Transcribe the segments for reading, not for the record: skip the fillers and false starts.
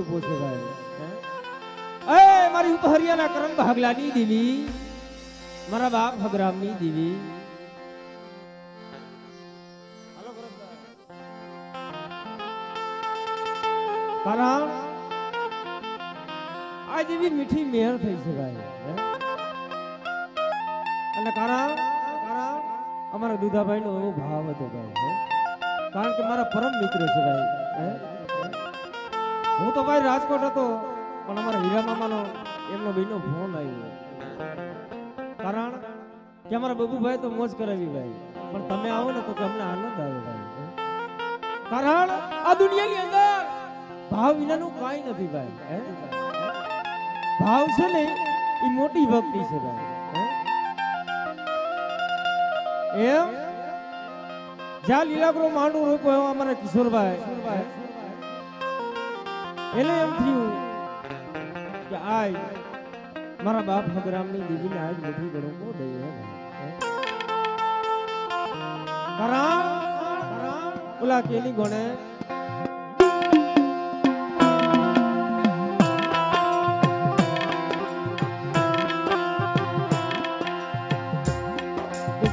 રૂપો છે ભાઈ એ મારી ઉપહરિયાના કરમ ભાગલાની દેવી મારા બાપ ભગરામની દેવી કારણ આ જેવી મીઠી મેર થઈ છે ભાઈ અને કારણ અમારા દુધાભાઈ નો એવો ભાવ હતો ભાઈ કારણ કે મારા પરમ મિત્ર છે ભાઈ હું તો ભાઈ રાજકોટ હતો પણ અમારા હીરા મામાનો એમનો બેનો ફોન આવ્યો કારણ કે અમારા બબુભાઈ તો મોજ કરાવી ભાઈ પણ તમે આવો ને તો કે અમને આનંદ આવે ભાઈ કારણ આ દુનિયાની અંદર ભાવ વિનાનું કાંઈ નથી ભાઈ ભાવ છે ને એ મોટી ભક્તિ છે ભાઈ એમ જ્યાં લીલાગ્રો માંડું રોકો એવો અમારા કિશોરભાઈ એને એમ થયું કે આય મારા બાપ ભગરામની દીદીને આજ મોટી ગણો દઈએ કારણ ઓલા કેની ગણે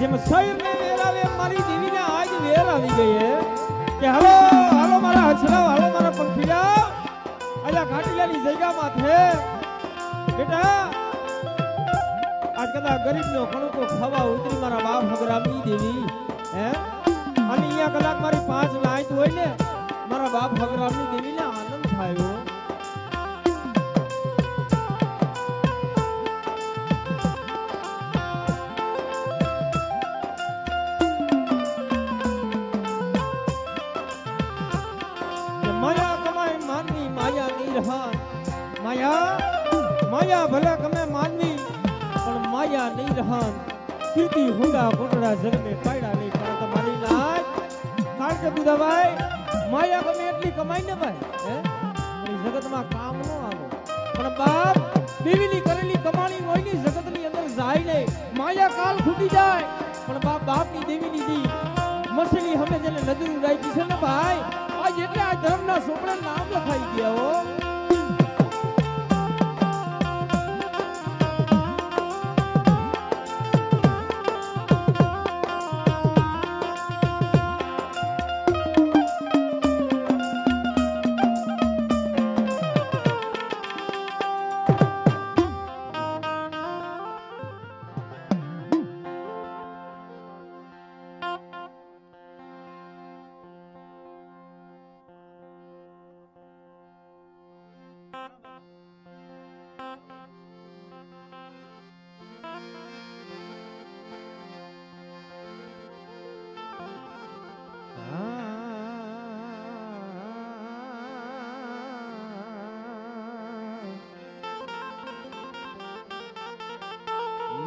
જેમ શરીરને વેર આવે મારી દેવીને આજ વેર આવી ગઈ હે કે હાલો હાલો મારા હસરાવ હાલો મારા પંખીડા આજા ઘાટીલાની જગ્યામાં છે બેટા આજ કદાચ ગરીબનો કણકો ખાવા ઉતરી મારા બાપ ભગરામની દેવી હે અને અહીંયા કદાચ મારી 5 લાઈટ હોય ને મારા બાપ ભગરામની દેવીને આનંદ થાય माया भला कमे मानवी पर माया नहीं रहन कीर्ति हुंडा कोटड़ा जग में पायड़ा नहीं पर तुम्हारी लाज कारण के बुधा भाई माया कमे એટલી કમાઈ ને ભાઈ હે એ જગત માં કામ નો આવે પણ બાપ દેવીની કરેલી કમાણી હોય ની જગત ની અંદર જાય ને માયા કાલ ફૂટી જાય પણ બાપ બાપની દેવીની દી મસલી હમે જેને નજર ઉડાઈ છે ને ભાઈ આજ એટલે આ ધર્મના સોપડે નામ લખાઈ ગયા હો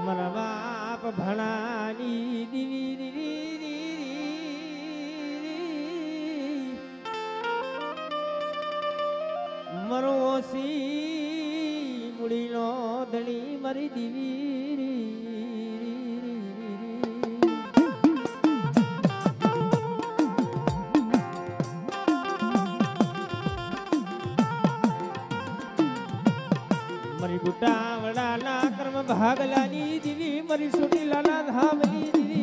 મારા બાપ ભણાની દીવી મરો ઓસી મુડીનો ધણી મારી દીવી મારી ગુટાવડાના કર્મ ભાગલાની દીવી મારી સોટીલાના ધામની દીવી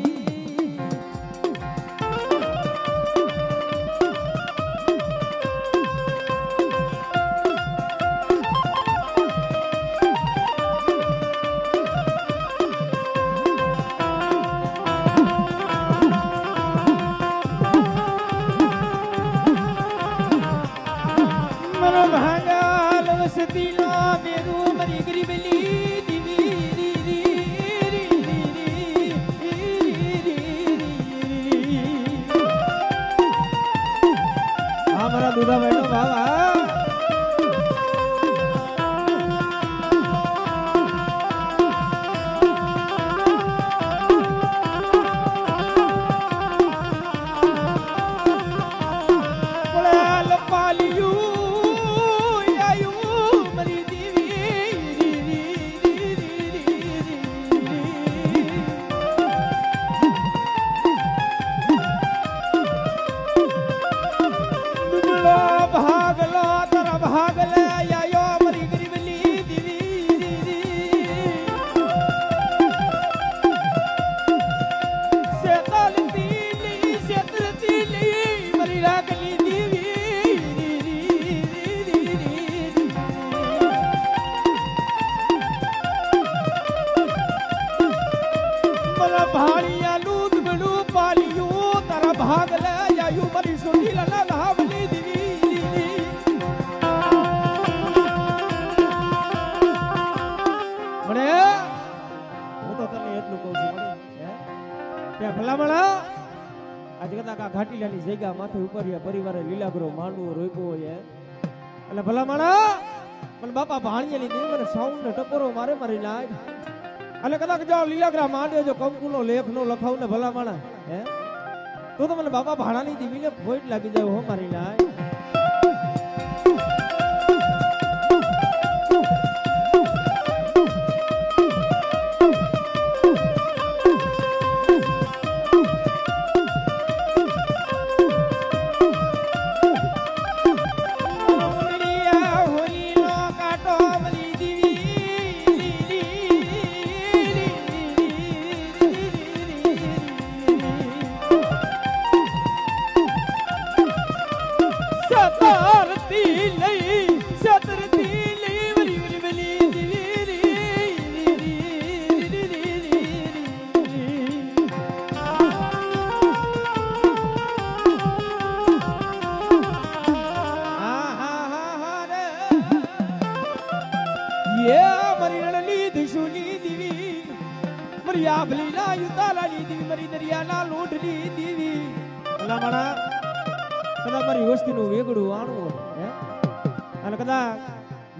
મનો ભાગલ વસતીનો બેરુ મારી ગરીબલી हमारा दूधा बैठो बाबा पालियू आयु मरी दीवी ભાગલે આયો મારી ગરીબલી દીવી શેતરતી મારી રાખલી ભાળિયા નું દુબળું પાલિયું તારા ભાગ લે આયુ મારી સુની લના લાવલી દીવી મને હું તો તને એટલું કહું છું કે ભલામણા આજ કદાચ આ ઘાટીલાની જગ્યા માથે ઉપરિયા પરિવારે લીલાગરો માંડવો રોપ્યો હોય એટલે ભલામણા મને બાપા ભાણિયાની દેવી મને સાઉન્ડ ને ટકોરો મારે મારી નાખ અને કદાચ જો લીલાગ્રા માંડ્યો જો કંકુનો લેખ નો લખાવ ને ભલા માણા હે તો મને બાપા ભાડાની દીવીને ફોઈટ લાગી જાય હો મારી નાય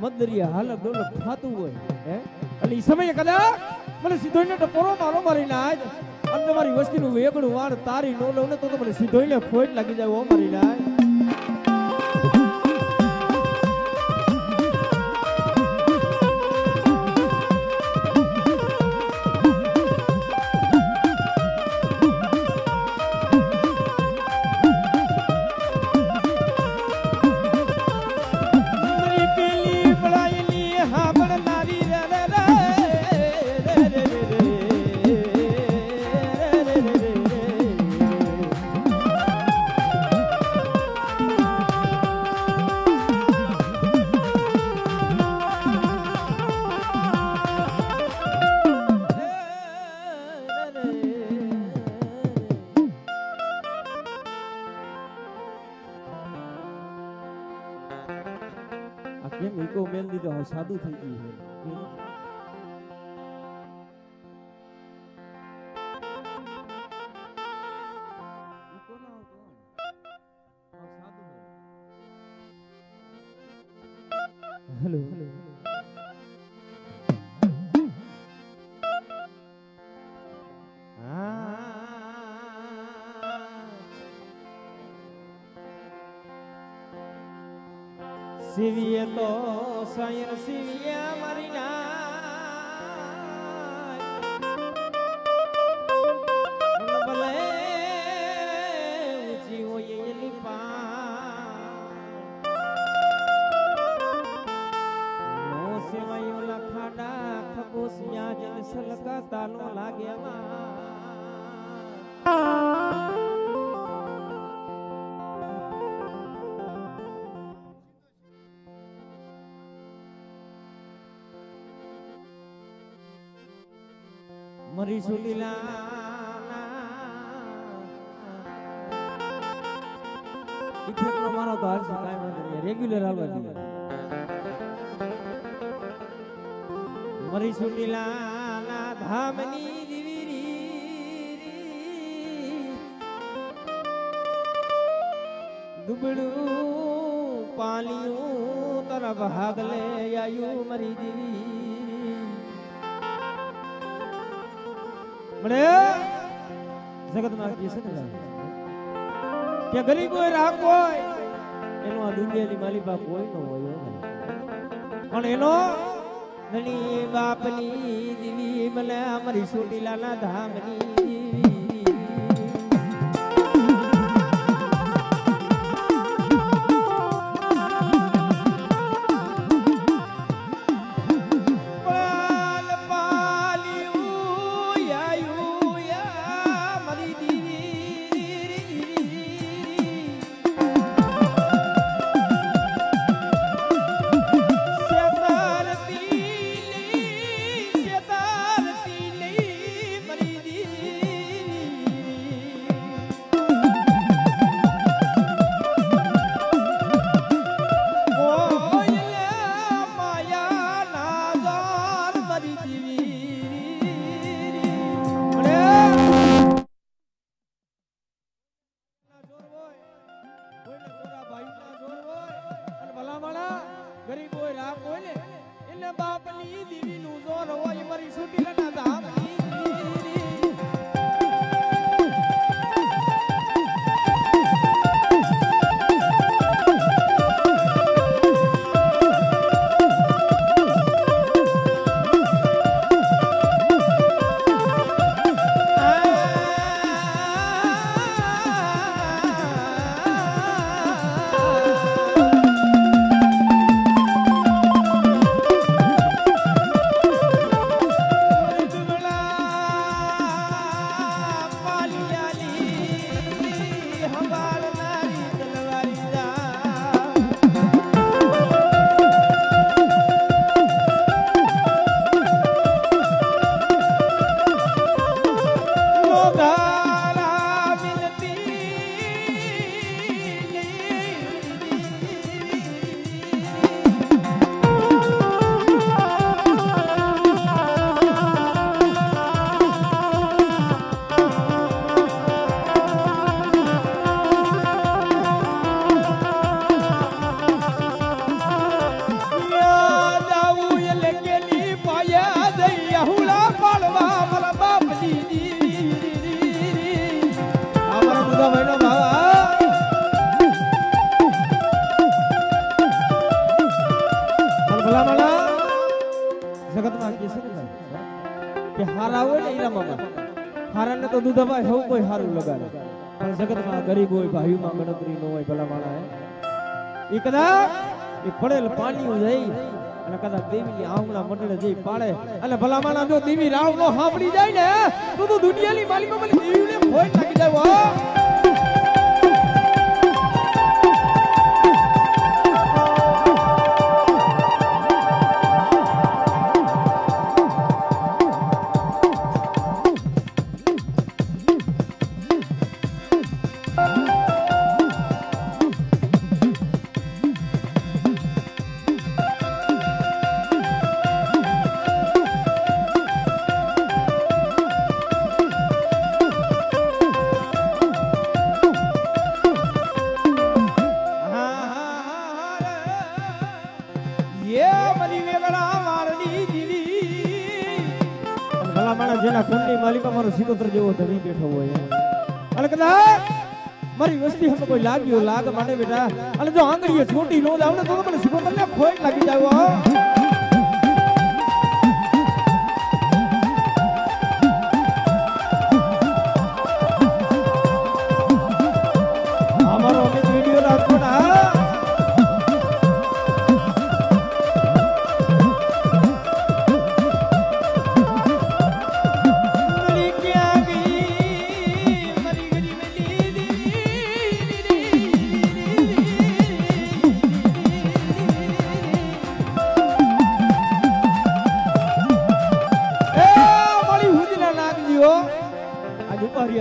મદરિયા હાલત ડોલક થાતું હોય હે એટલે ઈ સમયે કદાચ મને સીધોઈને ટપોરો મારો મારી નાજ અને તમારી વસ્તીનું વેગડું વાળ તારી નો લઉં ને તો મને સીધોઈને ફોઈટ લાગી જાય ઓ મારી નાજ સાદું થઈ ગયું હેલો શિવીએ તો સાયર શિવિયા મારી ના ભલે ઊંચી હોય એની નો સેવાયો લખાડા ખબોસિયા જન સલકા તાનો લાગ્યા મરી સુલીલા ઇફેક્ટ નો મારો તો હાલશે કાઈ વાંધો નહીં રેગ્યુલર હાલવા દે મરી સુલીલા ધામની દીવીરી દુબળું પાલિયું તારા ભાગ લે આયુ મરી દીવી મને જગતમાં કીસે કે ગરીબ હોય રાખ હોય એનો આ દુનિયાની માલિકા કોઈ ન હોય પણ એનો ધણી બાપની દીવી મને અમારી સોટીલાના ધામની બાપની દીવીનું જોર હોય મારી સુટીલાના ધામની હારાને તો દૂધાભાઈ હવ કોઈ હારું લગાડે પણ જગતમાં ગરીબ હોય ભાઈઓમાં ગણતરી ન હોય ભલા માણા એ કદાચ એ પડેલ પાણીઓ જઈ અને કદાચ દેવીની આંગણા મંડળે જઈ પાડે અને ભલા માણા જો દેવી રાવ નો સાંભળી જાય ને તો દુનિયાની માલિકમાં મને દેવીને ખોટ લાગી જાય જેના કુંડની માલિકા મારો સિકોતર જેવો ધણી બેઠો હોય અને કદાચ મારી વસ્તી હમે કોઈ લાગ્યો લાગ માટે બેટા અને જો આંગળીએ છોટી નો જાવ ને તો મને સિકોતર ને ખોટ લાગી જાય અમારો અમિત વિડિયો રાજકોટ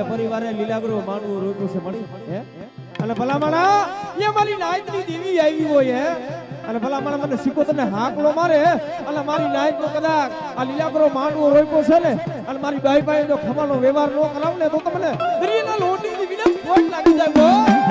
પરિવારે લીલાગરો માનવું રોક્યું છે મળી હે અને ભલામણા એ મારી નાયકની દેવી આવી હોય હે અને ભલામણા મને સિકોતરને હાકલો મારે અને મારી નાયકનો કદાચ આ લીલાગરો માનવું રોક્યો છે ને અને મારી બાઈ પાસે જો ખમાનો વ્યવહાર ન કરાવ ને તો તમને દરિયાના લોટીની વિના ખોટ લાગી જાય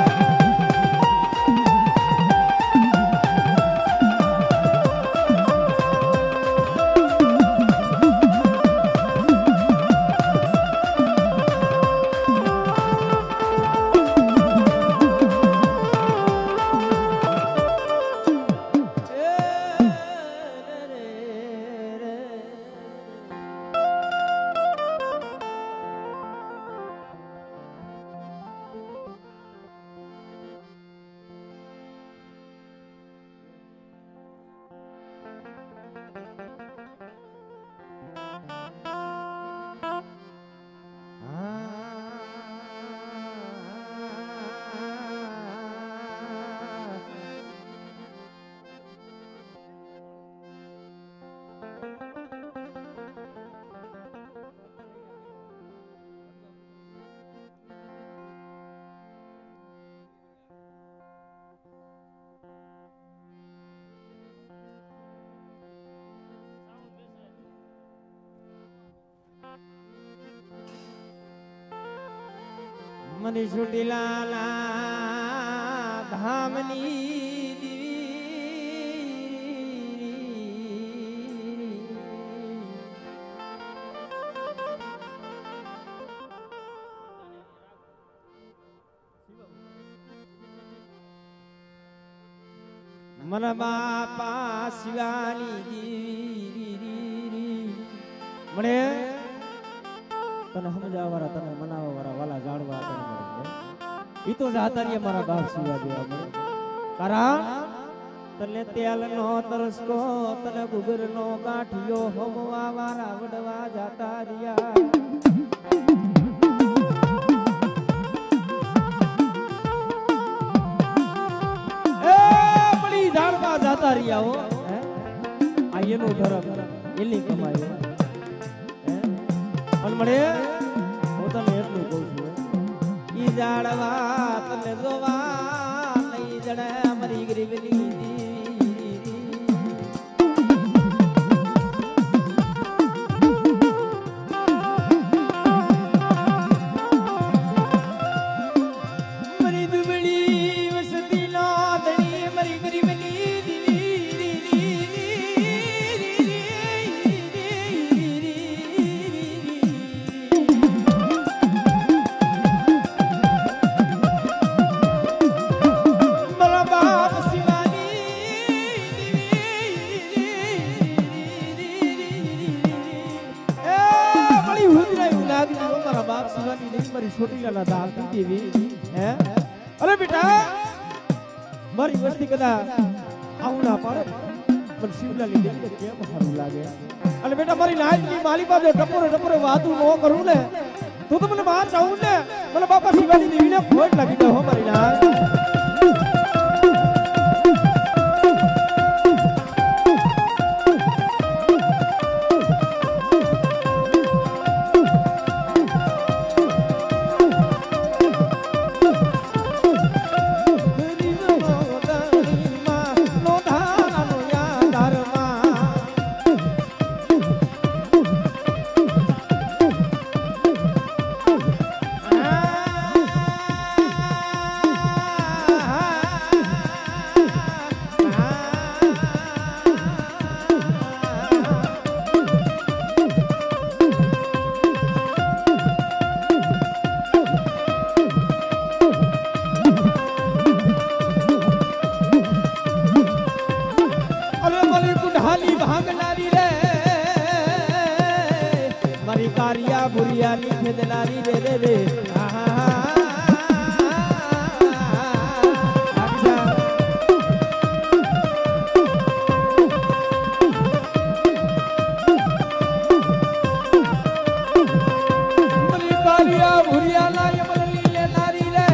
મને સુટીલાલા ધામની દીવી मन बापा शिवानी मने तने समजावा वाला तने मनावा वाला वाला जाड़वा तने ई तो जाता रे मारा बाप शिवा देवा मने कारण तने तेल नो तरसको तने गुगर नो गाठियो होमवा वाला वडवा जाता रिया जाता रिया हो आ एनो धर्म एली कमायो अन मळे હું તને એટલું કહું છું ઈ જાડવા તને જોવા નહીં જણે મરી ગરીબની મરી દુબળી વસતી નો ધણી મરી ગરીબની छोटी लाला दाल टीवी है अरे बेटा मारी वस्ती कदा आउला पारे पण शिवलाली देख के केम हारू लागे अरे बेटा मारी नाच की माली बाबे टपोरे टपोरे वातू नो करू ले तू तो मने बाहर जाऊ ले मने बापा शिवाली देवी ने खोट लगी दे हो मारी नाच कारिया बुरिया लिखे दलारी रे रे रे कारिया बुरिया लाई बदली ले नारी रे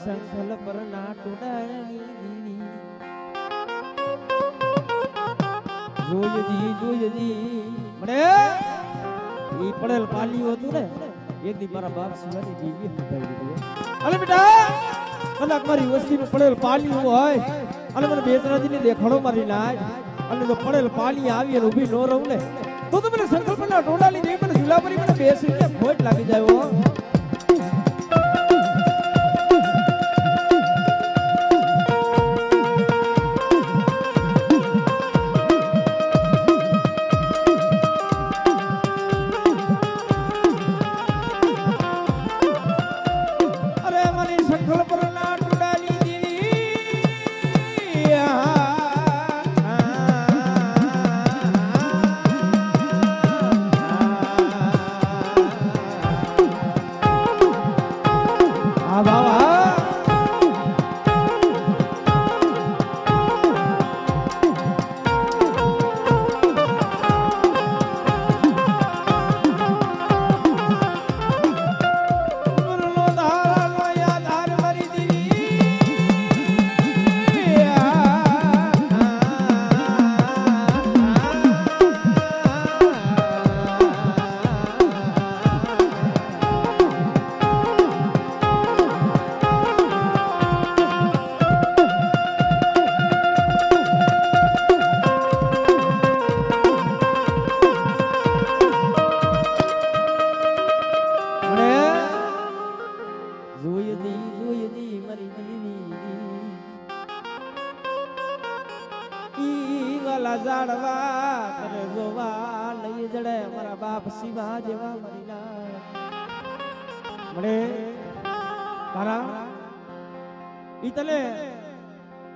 संखल पर ना टूटाई जोय जी मने ई पड़ेल पाली होतु ने एक दी मारा बाप शिवानी बीवी हटाई દીધી અલે બેટા કદાચ મારી વસ્તી નું પડેલ પાલી હોય અને મને બેતરાજી ને દેખાડો મારી નાય અને જો પડેલ પાલી આવી અને ઊભી નો રહું ને તો મને સંકલ્પ ના ટોડાલી દે મને ઝુલાપરી મને બેસી કે ખોટ લાગી જાય હો જોઈ મારી દીવી ઈ વાલા જાડવા તને જોવા લઈ જડે મારા બાપ શિવા જેવા મારી ના મળે તારા ઈ તને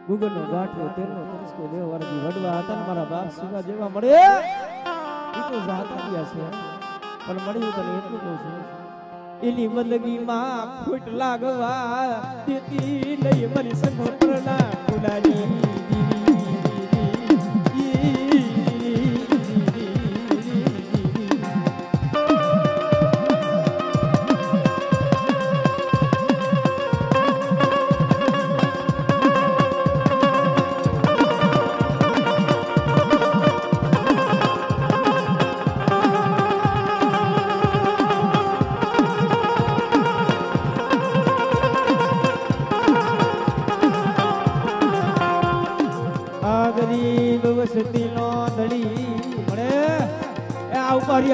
ગુગલ નો ગાંઠિયો તેલનો તરસ્કો દેવ વર્ગી વડવા હતા મારા બાપ શિવા જેવા મળે ઈ તો જાતા ગયા છે પણ મળ્યું તને એટલું કહું છું એની મલગી માં ફૂટ લાગવા દેતી નહીં મારી સંગોત્રના ફૂલાની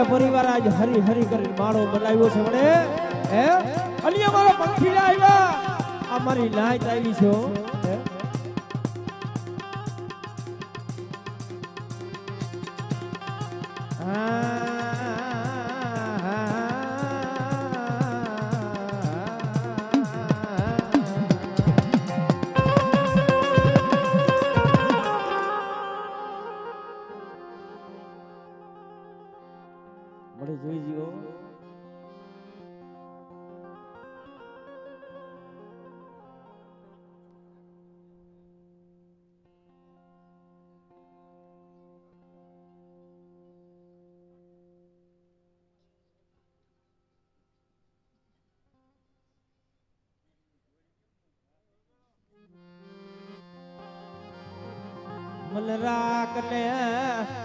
પરિવાર આજ હરી હરી કરીને માળો બનાવ્યો છે મને હે અલી અમારો પંખી આવ્યા અમારી લાઈટ આવી છે મળે જોઈ જીવો મન રાખ ને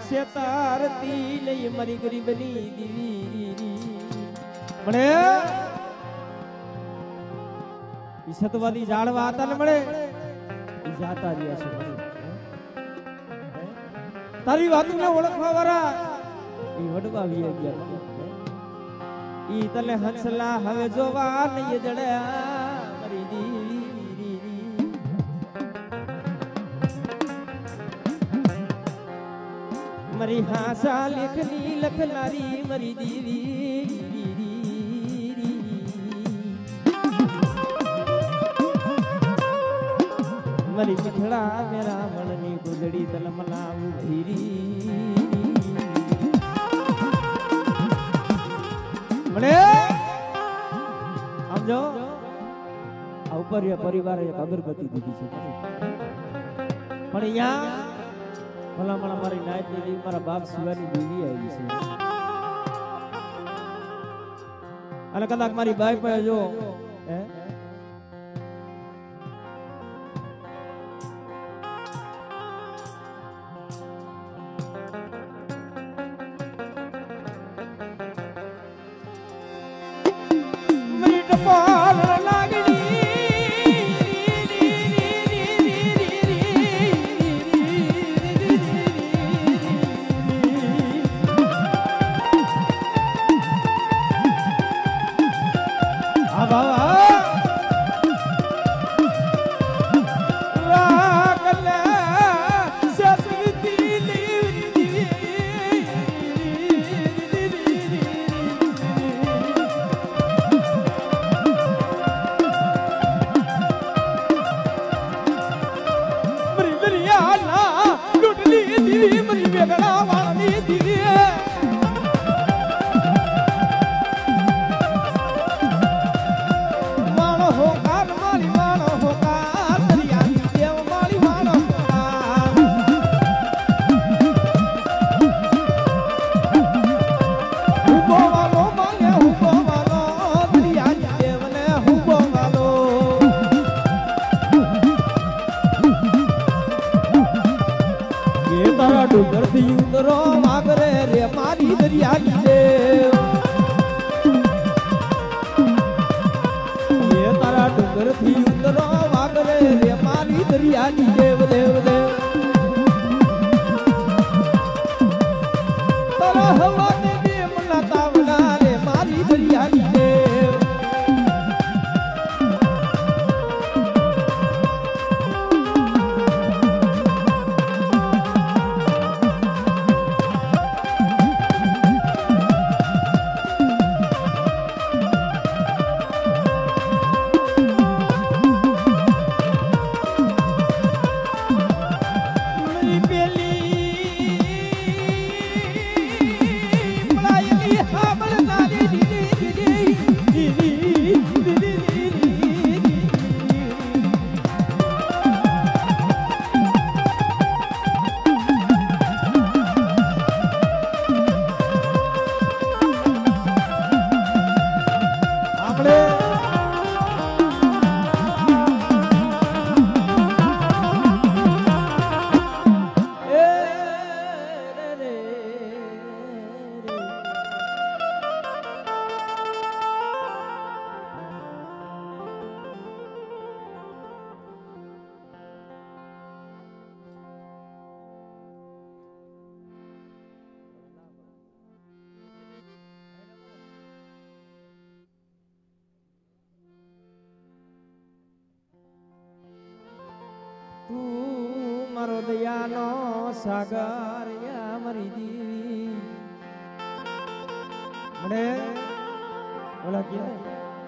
શેતારતી લઈ મારી ગરીબની દીવી મળે ઈ સતવાદી જાળવા હતા ને મળે ઈ જાતા રહ્યા છે તારી વાતને ઓળખવા વાળા ઈ વડવા વી ગયા ઈ તને હંસલા હવે જોવા નહીં જડ્યા મારી દીવી મરી હાસા લેખની લખનારી મરી દીવી મરી મીઠડા મેરા મનની ગુજડી તલમલા ઉભીરી મળે આમ જો આ ઉપર પરિવારે એક અગરબત્તી દીધી છે પણ અહીંયા ભલામણ મારી નાયત ની મારા બાપ શિવાની દેવી આવી છે અને કદાચ મારી બાઈ પાસે જો હે મીઠ પાલ લાગણી ડુંગરથી ઉતરો વાગરે રે મારી દરિયાની દેવ એ તારા ડુંગરથી ઉતરો વાગરે રે મારી દરિયાની દેવ દેવ દેવ તારા હવાને દેવ ના તાવડા રે મારી દરિયાની દેવ મારો દયાનો સાગર મારી દેવી મને ઓલા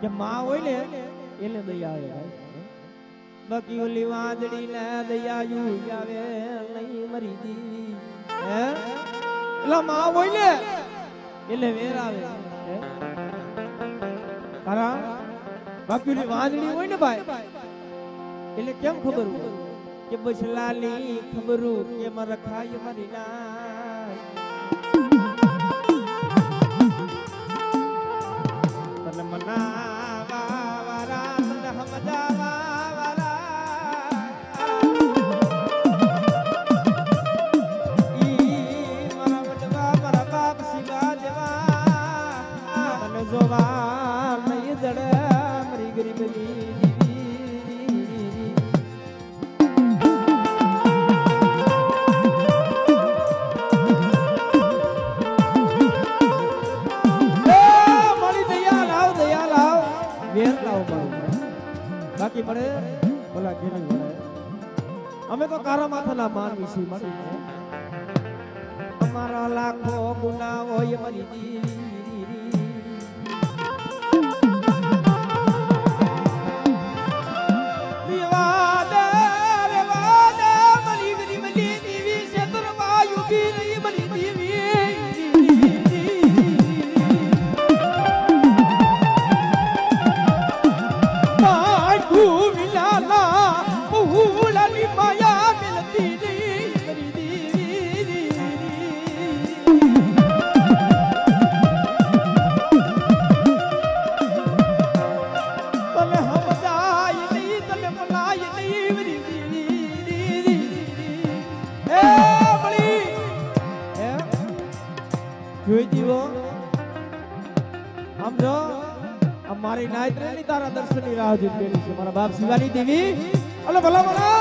કે માં હોય ને એને દયા આવે બાકી ઓલી વાદળી ને દયા આવે નહીં મારી દેવી હે એલા માં હોય ને એટલે વેર આવે કારણ બાકી ઓલી વાદળી હોય ને ભાઈ એટલે કેમ ખબર હોય કે બસ લાલી ખબરું કે મારા ખાય મારી ના તને મનાવા વારા તને સમજાવા વારા ઈ મારા વડવા મારા બાપ શિવા દેવા તને જોવા નહીં જડે મારી ગરીબની બાકી પડે બોલા કે નહીં પડે અમે તો કારા માથાના માનવી છીએ મારી અમારા લાખો ગુના હોય મારી દીવી વિવાદે વિવાદે મારી ગરીબની દીવી શેતર વાયુ બી મારી દીવી જોઈ દીવો આમ જો અમારી નાયત્રની તારા દર્શનની રાહ જોઈ બેઠી છે મારા બાપ શિવાની દેવી અલે ભલા ભલા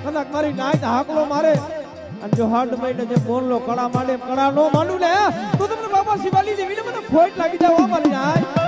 કદાચ મારી નાયત હાકલો મારે અને જો હાડ મહિને જે બોલલો કળા માંડે કળા નો માંડું ને તો તમને બાબા શિવાની દેવીને મને ફોટ લાગી જાવ મારી નાય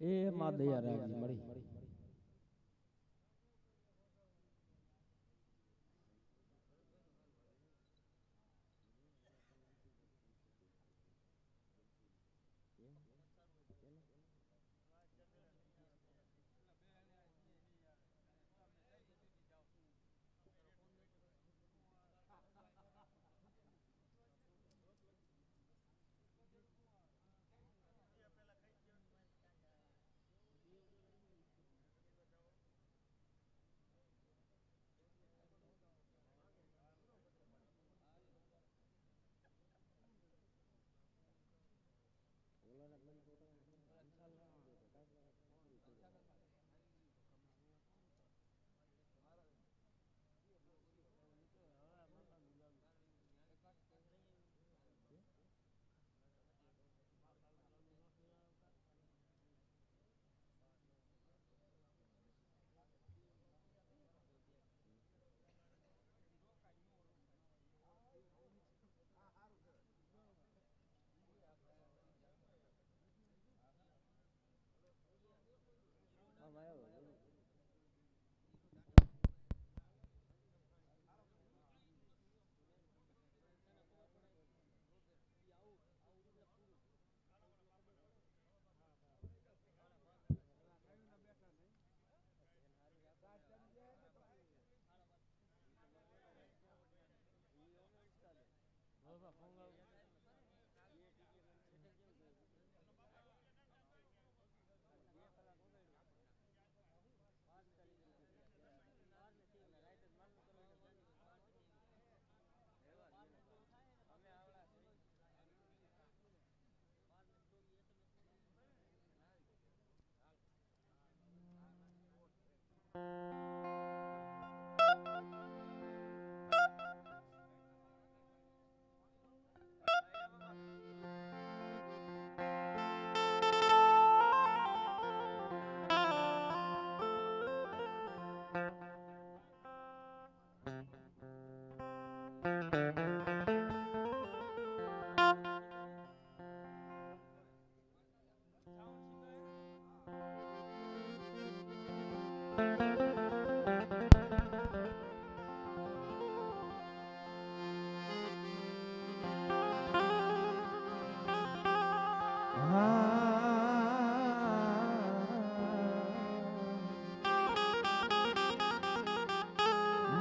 એ માં દયા રાખી મળી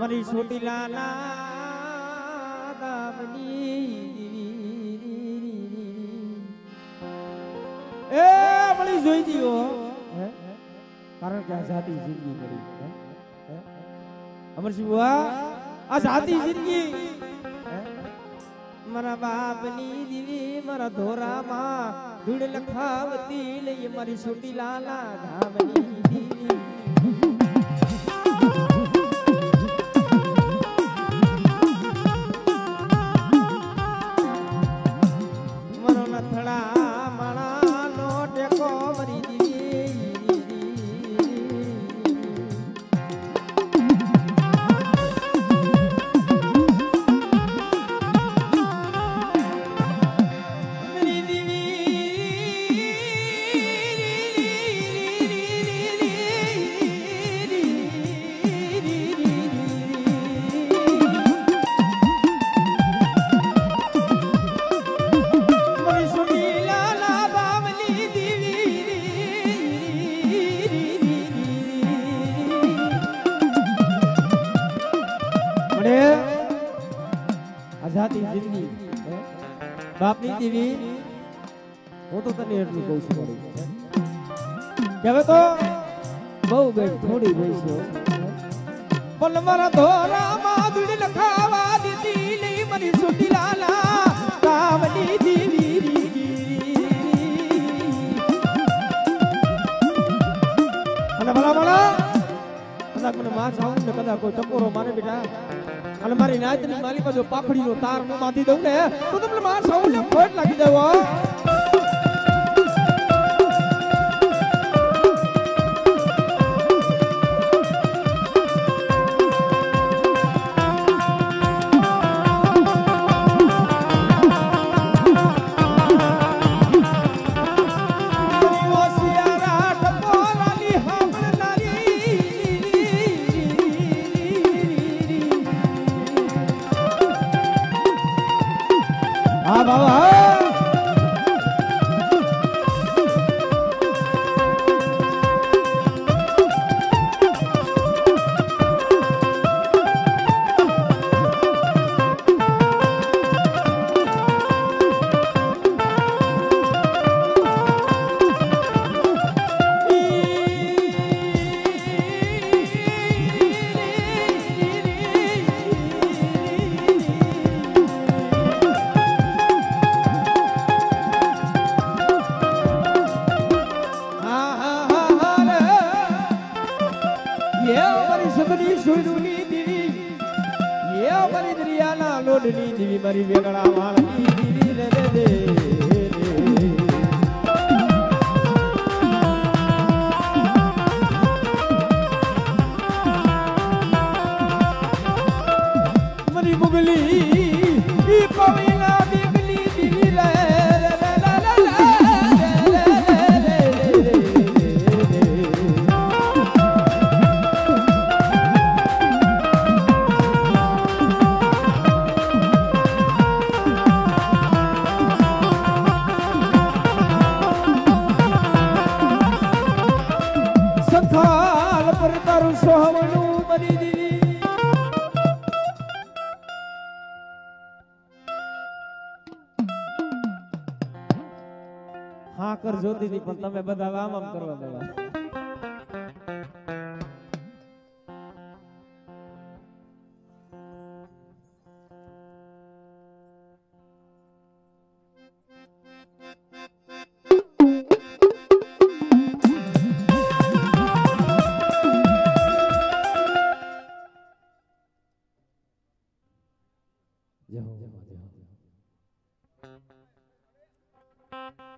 અમારી ચોટીલાના ગામની એ મળી જોઈ દીઓ કારણ કે આઝાદી જિંદગી મળી અમર શિવા આઝાદી જિંદગી મારા બાપની દીવી મારા ધોરામાં ધૂળ લખાવતી લઈ મારી ચોટીલાના ગામની દીવી આઝાદી જિંદગી બાપની દેવી હું તો તને એટલું કહું છું કે હવે તો બહુ બેન થોડી ગઈ છે પણ મારા ધોરામાં ધૂળ લખાવા દીધી લઈ મારી ચોટીલાલા ગામની દેવી અને ભલા કદાચ મને માં સાઉન્ડ ને કદાચ કોઈ ટકોરો મારે બેટા અને મારી નાચની માલિકા જો પાખડીનો તાર હું બાંધી દઉં ને તો તમને માર સાઉન્ડ ફોટ લાગી દેવો હા બાબા લોડની દીવી મારી વેગળા વાળની દીવી રે રે મારી મુગલી ઈ પવિલા દીવલી દીવી રે સંથાલ પર તારું સોહવનું મરી દીવી હા કર જોતી હતી પણ તમે બધા આમ આમ કરવા દેવા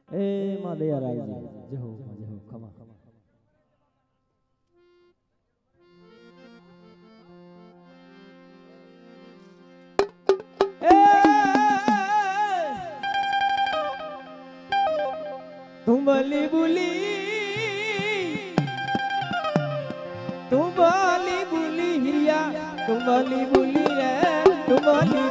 એ માં દયા રાજી જય હો ખમા તું બોલી બોલી હિરિયા તું બોલી રે તું બોલી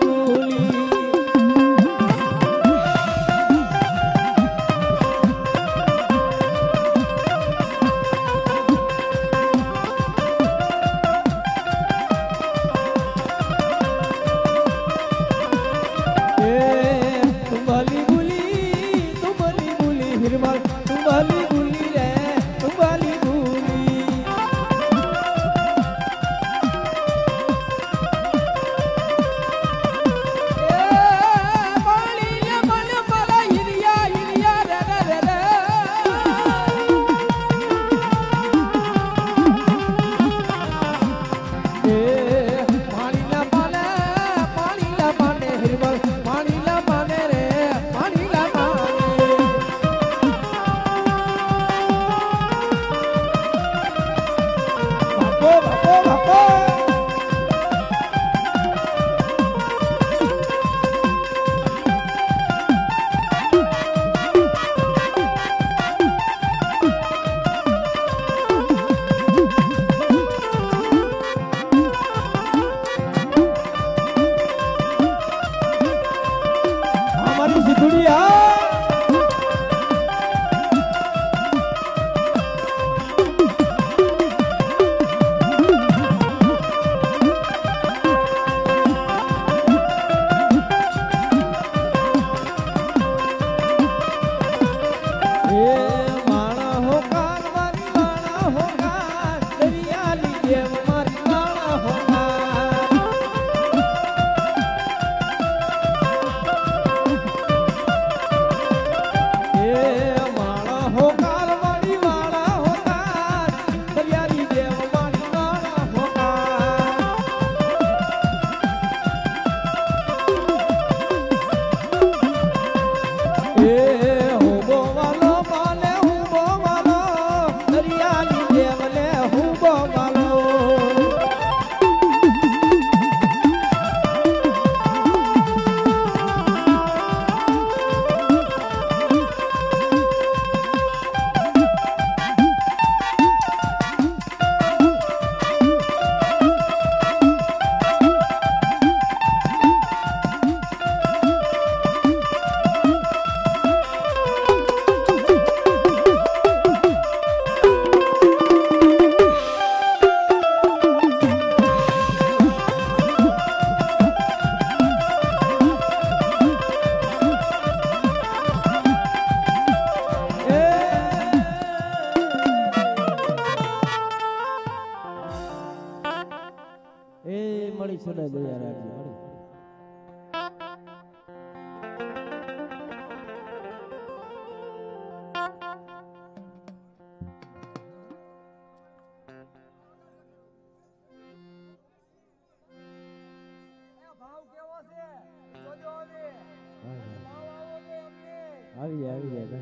આવી જાય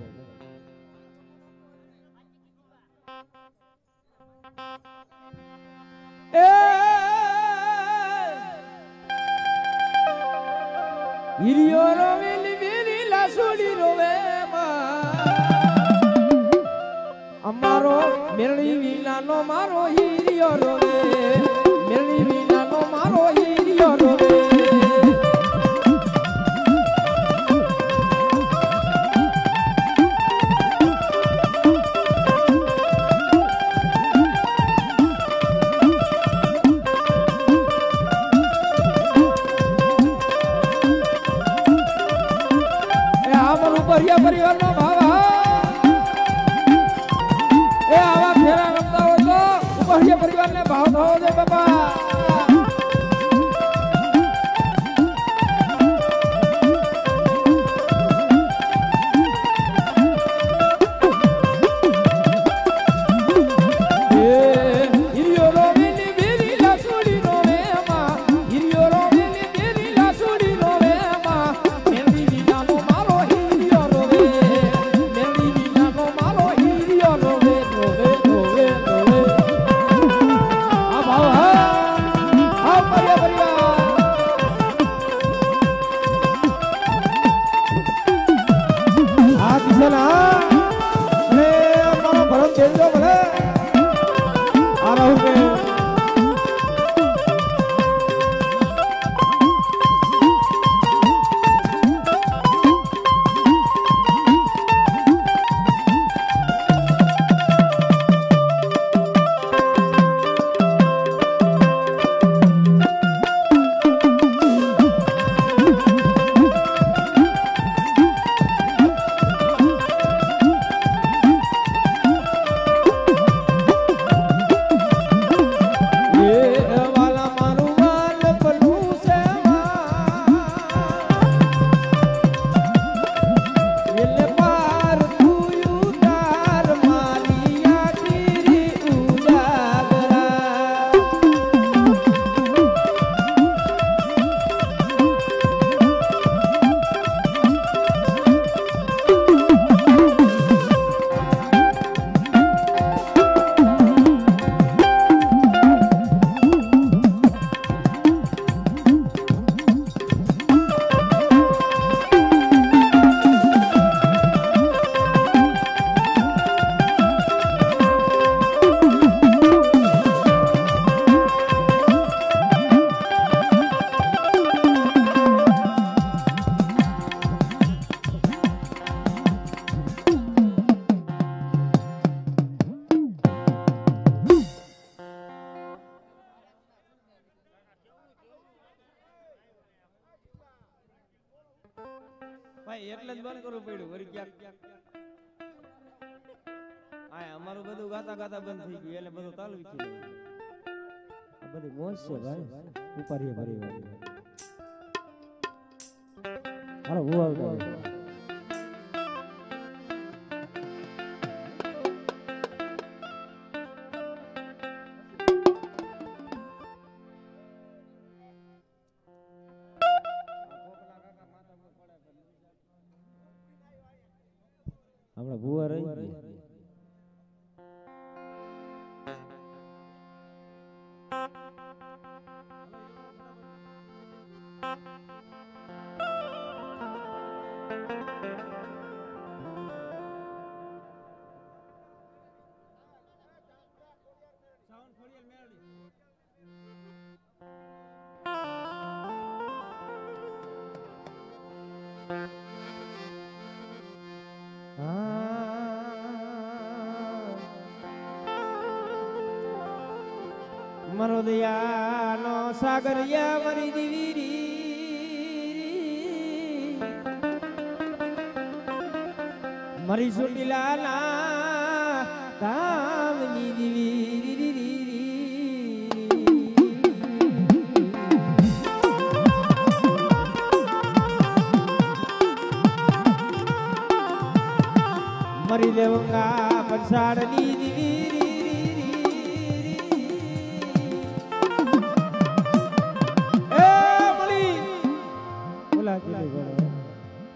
હિરિયો રોવે લીલી લાસુડી રોવે અમારો મેરણી વિનાનો મારો હિરિયો રોવે મેરણી વિનાનો મારો હિરિયો રોવે પરિવારનો ભાવ એ આવા ફેરા રમતા હોય તો ઉપરિયા પરિવારને ભાવ થવો જોઈએ બાપા ભાઈ એટલે જ બંધ કરવું પડ્યું વળી ક્યાંક આ અમારું બધું ગાતા ગાતા બંધ થઈ ગયું એટલે બધું તાલ વિખી આ બધી મોજ છે ભાઈ ઉપાડીએ ભરી વાળી હાલો હું આવતો આપણા ભૂવા રહી ગયા મારો દયાનો સાગરિયા મારી દીવી મારી સુટીલાના ધામની દીવી મારી દેવંગા પરસાડની દીવી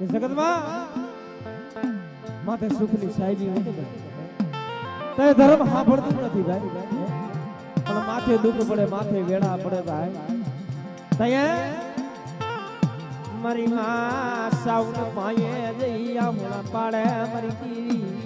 જગતમાં माथे सुखनी साईनी હોય ને ભાઈ તે ધર્મ સાંભળતું નથી ભાઈ પણ માથે દુઃખ પડે માથે વેળા પડે ભાઈ તયે મારી માં સાઉન પાયે જઈયા મોળા પાડે મારી કીરી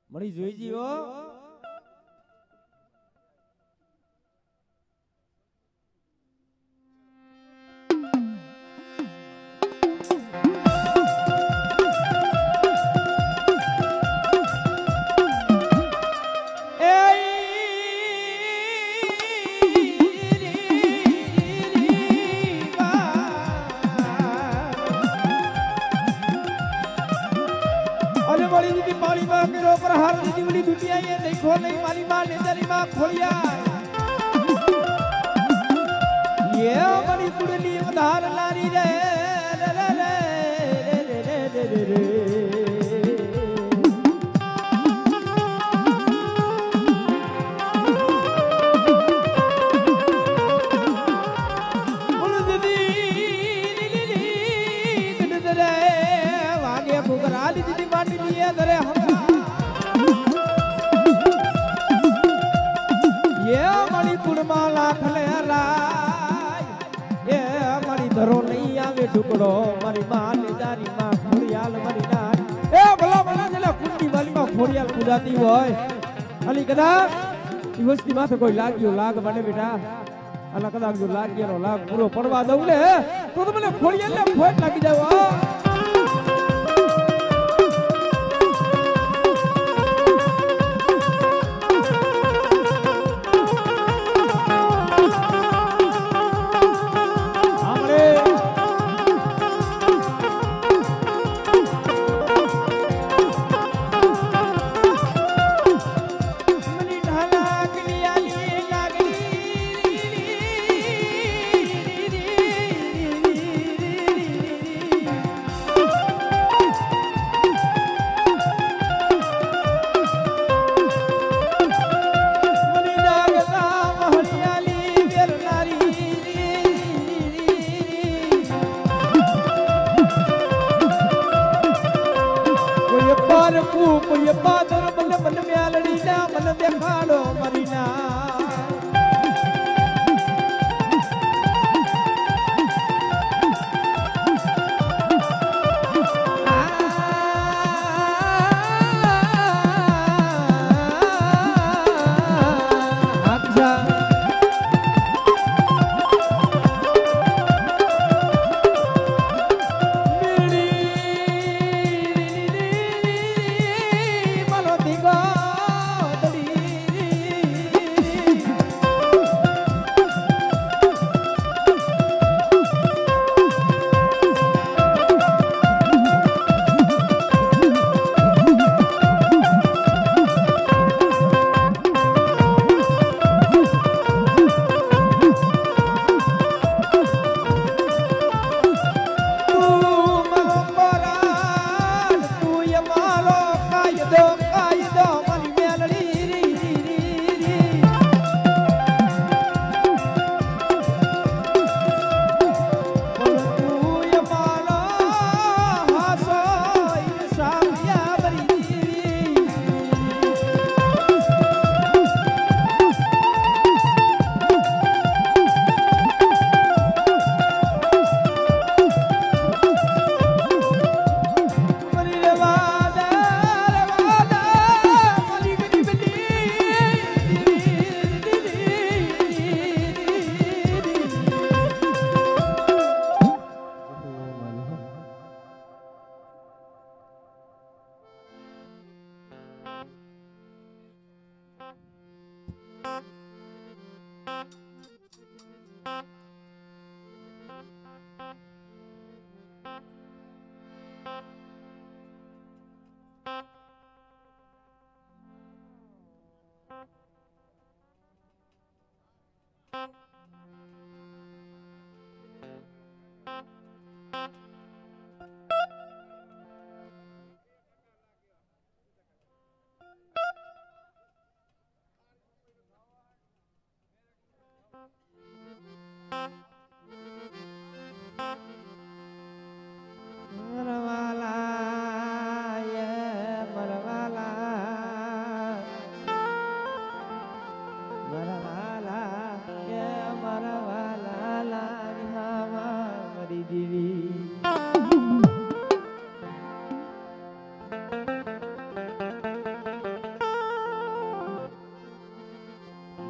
મળી જોઈજી હો ધરો નહીં આવે ટુકડો મારી માં ને જારી માં ખોડિયાલ મારી નાર એ ભલા ભલા જેલા કુંડી વાલી માં ખોડિયાલ કુદાતી હોય અલી કદાચ ઈ વસ્તી માથે કોઈ લાગ્યો લાગ બને બેટા અલા કદાચ જો લાગ્યાનો લાગ પૂરો પડવા દઉં ને તો મને ખોડિયાલ ને ફોટ લાગી જાવ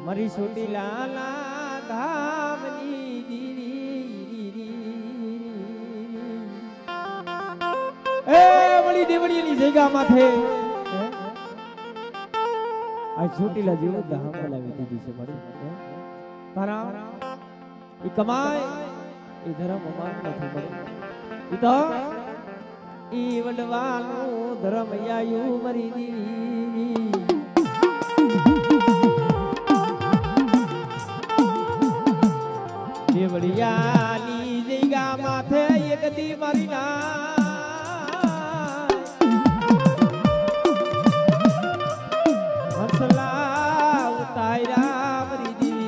મારી છોટી લાલા ધામની દીવી એ વળી દેવળીની જગ્યા માથે આ છોટીલા જેવું ધામ બનાવી દીધી છે મારી તારા ઈ કમાય ઈ ધર્મ અમાર નથી મળી ઈ તો ઈ વડવાનું ધર્મ આયુ મારી દીવી દેવળિયાની જગ્યા માથે એક દી મારી ના હસલા ઉતાર્યા મારી દી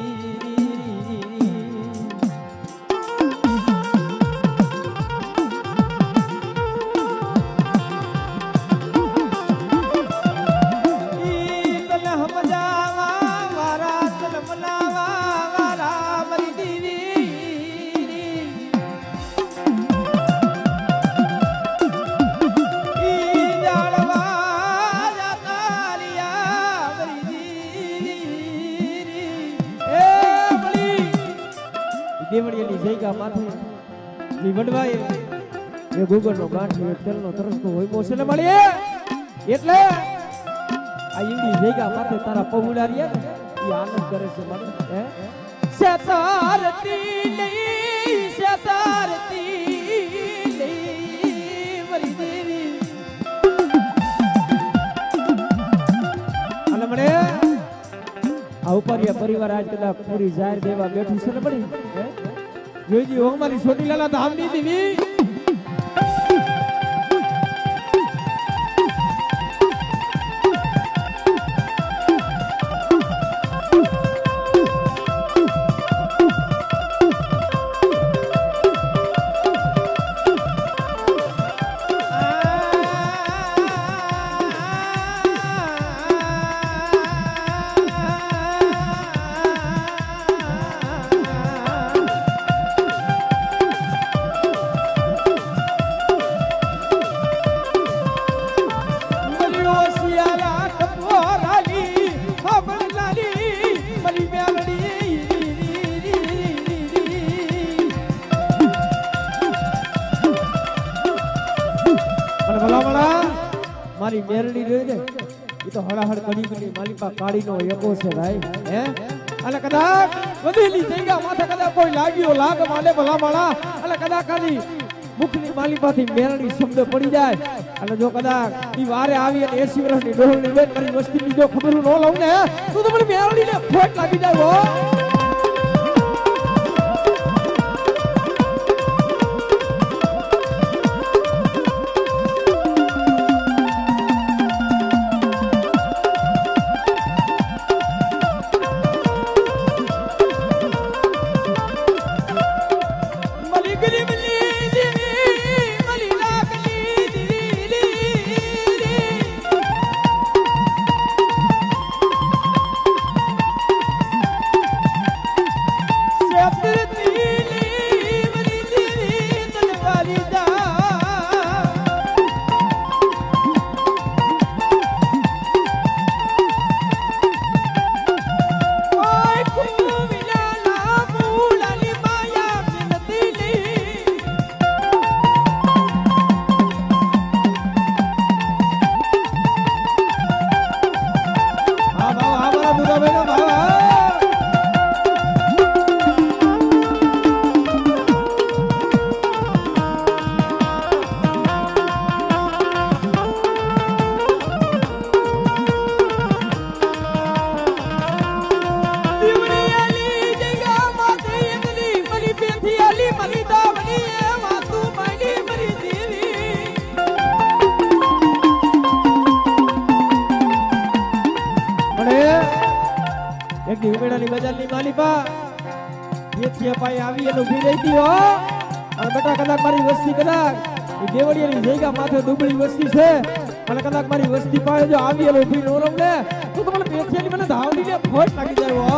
તને સમજાવા મારા તન મનાવા વારા મારી દીવી દેવળિયાની જગ્યા માથે જે વડવાય એ ગુગળનો ગાંઠ તેલનો તરસતો હોય મોસલે મળીએ એટલે આ ઈંડી જગ્યા માથે તારા પहुડા રહ્યા એ આનંદ કરે છે મને હે શેતારતી લઈ મરી દેવી અને મને આ ઉપરિયા પરિવાર આજ કદાચ પૂરી જાહેર દેવા બેઠું છે ને બડી જોઈજી ઓ મારી છોટી લાલા ધામની દેવી મારી મેરડી રહી છે એ તો હળાહળ કડી માલિપા કાળીનો એકો છે ભાઈ હે અને કદાચ વધેલી જગ્યા માથે કદાચ કોઈ લાગ્યો લાગ માલે ભલા માળા અને કદાચ ખાલી મુખની માલિપાથી મેરડી શબ્દ પડી જાય અને જો કદાચ ઈ વારે આવી અને 80 વર્ષની ડોહળની બેન મારી વસ્તીની જો ખબર ન લઉં ને તો મને મેરડીને ફોટ લાગી જાય હો એક દી ઉમેડાની બજારની માલિપા જે પાઈ આવી અને ઊભી રહી હતી હો અને બેટા કદાચ મારી વસ્તી કદાચ એ દેવળિયાની જગ્યા માથે દુબળી વસ્તી છે અને કદાચ મારી વસ્તી પાસે જો આવી અને ઊભી નો રમ ને તો તમને પેથિયાની મને ધાવડીને ફોટ લાગી જાય